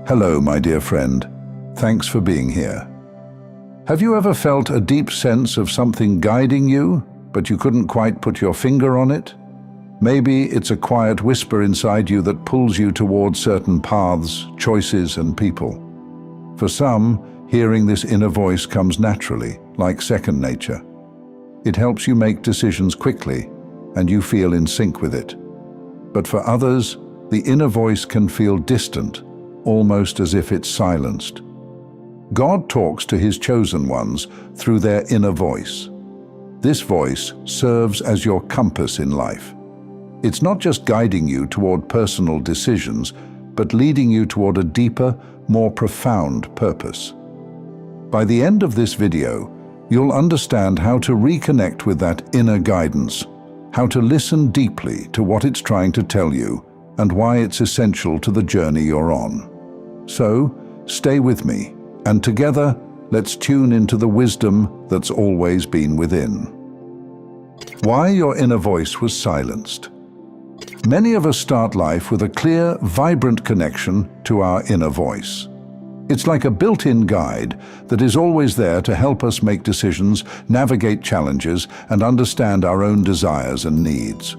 Hello, my dear friend. Thanks for being here. Have you ever felt a deep sense of something guiding you, but you couldn't quite put your finger on it? Maybe it's a quiet whisper inside you that pulls you towards certain paths, choices, and people. For some, hearing this inner voice comes naturally, like second nature. It helps you make decisions quickly, and you feel in sync with it. But for others, the inner voice can feel distant, almost as if it's silenced. God talks to His chosen ones through their inner voice. This voice serves as your compass in life. It's not just guiding you toward personal decisions, but leading you toward a deeper, more profound purpose. By the end of this video, you'll understand how to reconnect with that inner guidance, how to listen deeply to what it's trying to tell you, and why it's essential to the journey you're on. So, stay with me, and together, let's tune into the wisdom that's always been within. Why your inner voice was silenced. Many of us start life with a clear, vibrant connection to our inner voice. It's like a built-in guide that is always there to help us make decisions, navigate challenges, and understand our own desires and needs.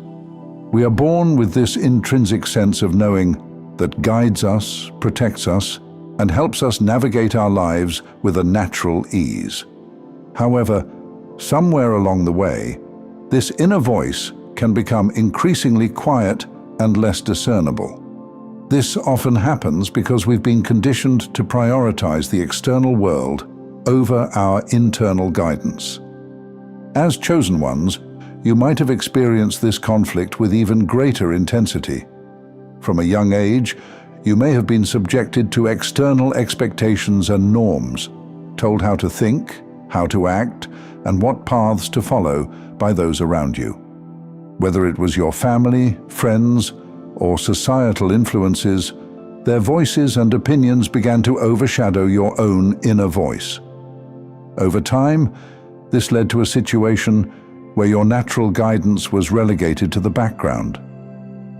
We are born with this intrinsic sense of knowing that guides us, protects us, and helps us navigate our lives with a natural ease. However, somewhere along the way, this inner voice can become increasingly quiet and less discernible. This often happens because we've been conditioned to prioritize the external world over our internal guidance. As chosen ones, you might have experienced this conflict with even greater intensity. From a young age, you may have been subjected to external expectations and norms, told how to think, how to act, and what paths to follow by those around you. Whether it was your family, friends, or societal influences, their voices and opinions began to overshadow your own inner voice. Over time, this led to a situation where your natural guidance was relegated to the background.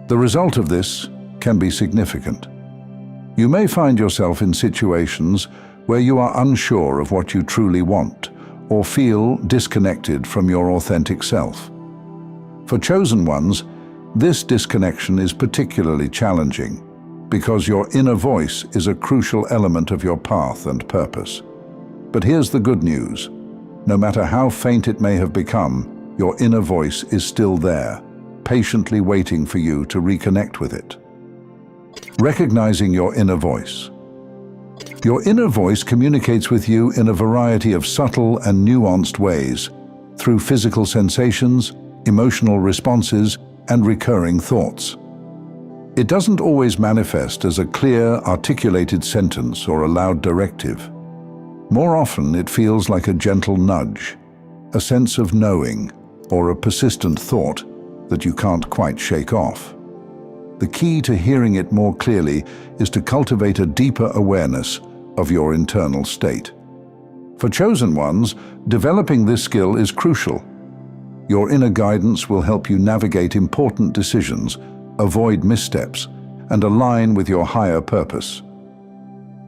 The result of this can be significant. You may find yourself in situations where you are unsure of what you truly want, or feel disconnected from your authentic self. For chosen ones, this disconnection is particularly challenging because your inner voice is a crucial element of your path and purpose. But here's the good news. No matter how faint it may have become, your inner voice is still there, patiently waiting for you to reconnect with it. Recognizing your inner voice. Your inner voice communicates with you in a variety of subtle and nuanced ways, through physical sensations, emotional responses, and recurring thoughts. It doesn't always manifest as a clear, articulated sentence or a loud directive. More often, it feels like a gentle nudge, a sense of knowing, or a persistent thought that you can't quite shake off. The key to hearing it more clearly is to cultivate a deeper awareness of your internal state. For chosen ones, developing this skill is crucial. Your inner guidance will help you navigate important decisions, avoid missteps, and align with your higher purpose.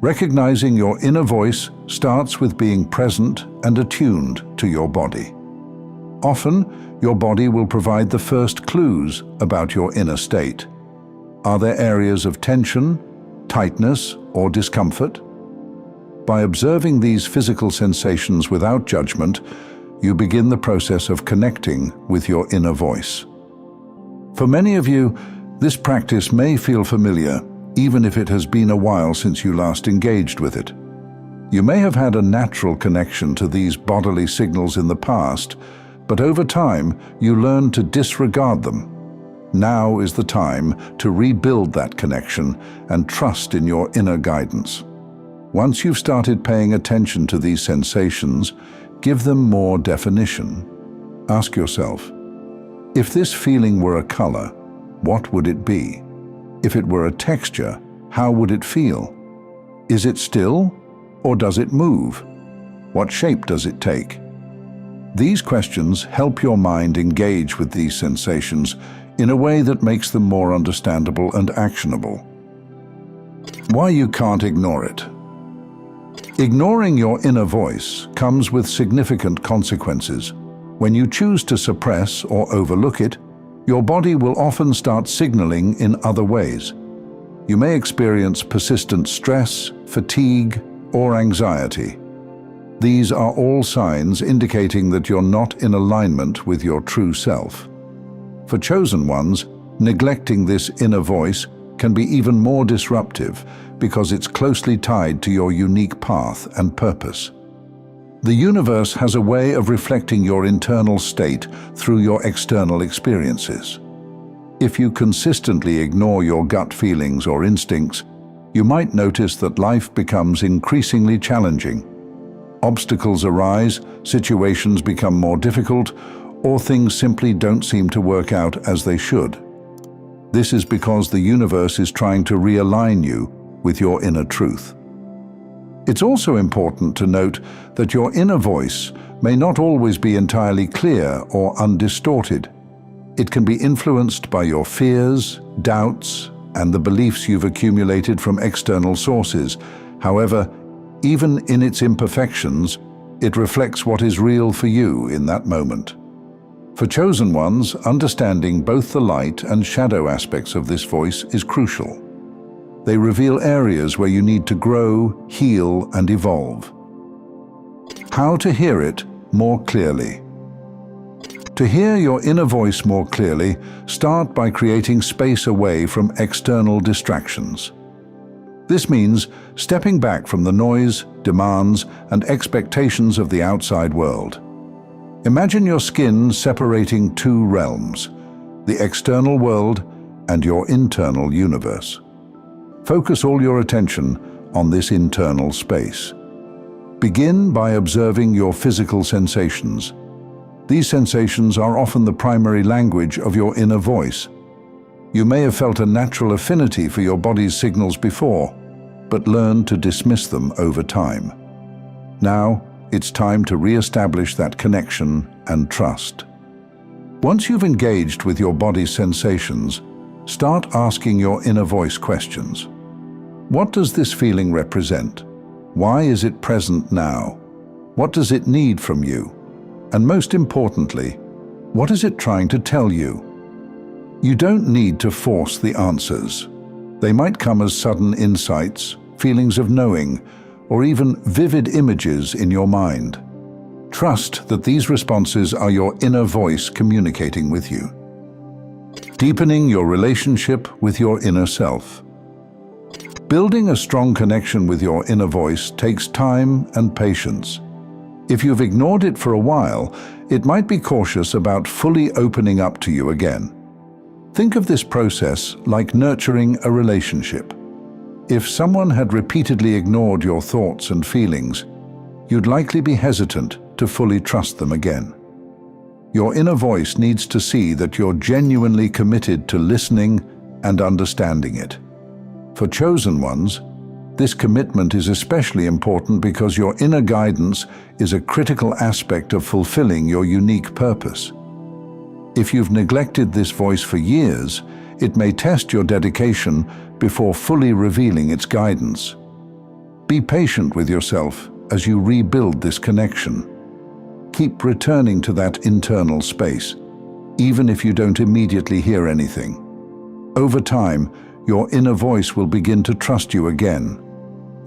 Recognizing your inner voice starts with being present and attuned to your body. Often, your body will provide the first clues about your inner state. Are there areas of tension, tightness, or discomfort? By observing these physical sensations without judgment, you begin the process of connecting with your inner voice. For many of you, this practice may feel familiar, even if it has been a while since you last engaged with it. You may have had a natural connection to these bodily signals in the past, but over time, you learn to disregard them. Now is the time to rebuild that connection and trust in your inner guidance. Once you've started paying attention to these sensations, give them more definition. Ask yourself, if this feeling were a color, what would it be? If it were a texture, how would it feel? Is it still, or does it move? What shape does it take? These questions help your mind engage with these sensations in a way that makes them more understandable and actionable. Why you can't ignore it. Ignoring your inner voice comes with significant consequences. When you choose to suppress or overlook it, your body will often start signaling in other ways. You may experience persistent stress, fatigue, or anxiety. These are all signs indicating that you're not in alignment with your true self. For chosen ones, neglecting this inner voice can be even more disruptive because it's closely tied to your unique path and purpose. The universe has a way of reflecting your internal state through your external experiences. If you consistently ignore your gut feelings or instincts, you might notice that life becomes increasingly challenging. Obstacles arise, situations become more difficult, or things simply don't seem to work out as they should. This is because the universe is trying to realign you with your inner truth. It's also important to note that your inner voice may not always be entirely clear or undistorted. It can be influenced by your fears, doubts, and the beliefs you've accumulated from external sources. However, even in its imperfections, it reflects what is real for you in that moment. For chosen ones, understanding both the light and shadow aspects of this voice is crucial. They reveal areas where you need to grow, heal, and evolve. How to hear it more clearly. To hear your inner voice more clearly, start by creating space away from external distractions. This means stepping back from the noise, demands, and expectations of the outside world. Imagine your skin separating two realms, the external world and your internal universe. Focus all your attention on this internal space. Begin by observing your physical sensations. These sensations are often the primary language of your inner voice. You may have felt a natural affinity for your body's signals before, but learned to dismiss them over time. Now, it's time to re-establish that connection and trust. Once you've engaged with your body's sensations, start asking your inner voice questions. What does this feeling represent? Why is it present now? What does it need from you? And most importantly, what is it trying to tell you? You don't need to force the answers. They might come as sudden insights, feelings of knowing, or even vivid images in your mind. Trust that these responses are your inner voice communicating with you. Deepening your relationship with your inner self. Building a strong connection with your inner voice takes time and patience. If you've ignored it for a while, it might be cautious about fully opening up to you again. Think of this process like nurturing a relationship. If someone had repeatedly ignored your thoughts and feelings, you'd likely be hesitant to fully trust them again. Your inner voice needs to see that you're genuinely committed to listening and understanding it. For chosen ones, this commitment is especially important because your inner guidance is a critical aspect of fulfilling your unique purpose. If you've neglected this voice for years, it may test your dedication before fully revealing its guidance. Be patient with yourself as you rebuild this connection. Keep returning to that internal space, even if you don't immediately hear anything. Over time, your inner voice will begin to trust you again,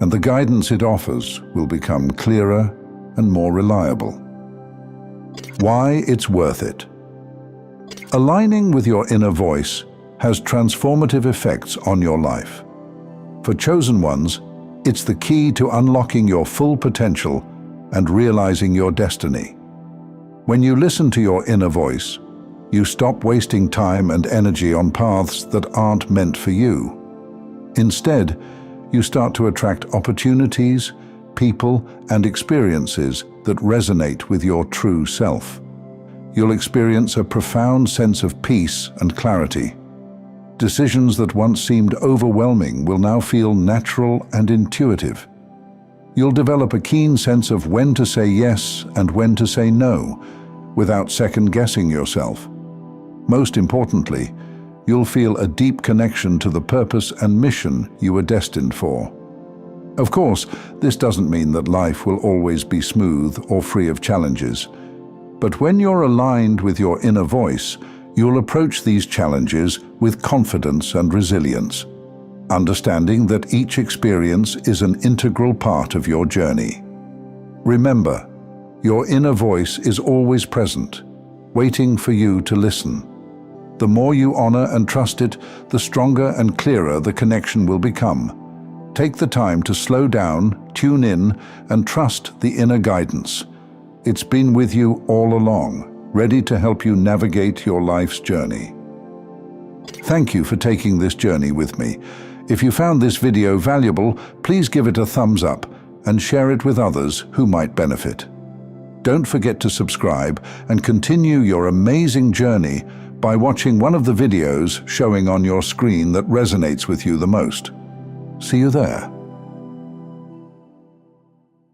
and the guidance it offers will become clearer and more reliable. Why it's worth it. Aligning with your inner voice has transformative effects on your life. For chosen ones, it's the key to unlocking your full potential and realizing your destiny. When you listen to your inner voice, you stop wasting time and energy on paths that aren't meant for you. Instead, you start to attract opportunities, people, and experiences that resonate with your true self. You'll experience a profound sense of peace and clarity. Decisions that once seemed overwhelming will now feel natural and intuitive. You'll develop a keen sense of when to say yes and when to say no, without second-guessing yourself. Most importantly, you'll feel a deep connection to the purpose and mission you were destined for. Of course, this doesn't mean that life will always be smooth or free of challenges. But when you're aligned with your inner voice, you'll approach these challenges with confidence and resilience, understanding that each experience is an integral part of your journey. Remember, your inner voice is always present, waiting for you to listen. The more you honor and trust it, the stronger and clearer the connection will become. Take the time to slow down, tune in, and trust the inner guidance. It's been with you all along, ready to help you navigate your life's journey. Thank you for taking this journey with me. If you found this video valuable, please give it a thumbs up and share it with others who might benefit. Don't forget to subscribe and continue your amazing journey by watching one of the videos showing on your screen that resonates with you the most. See you there.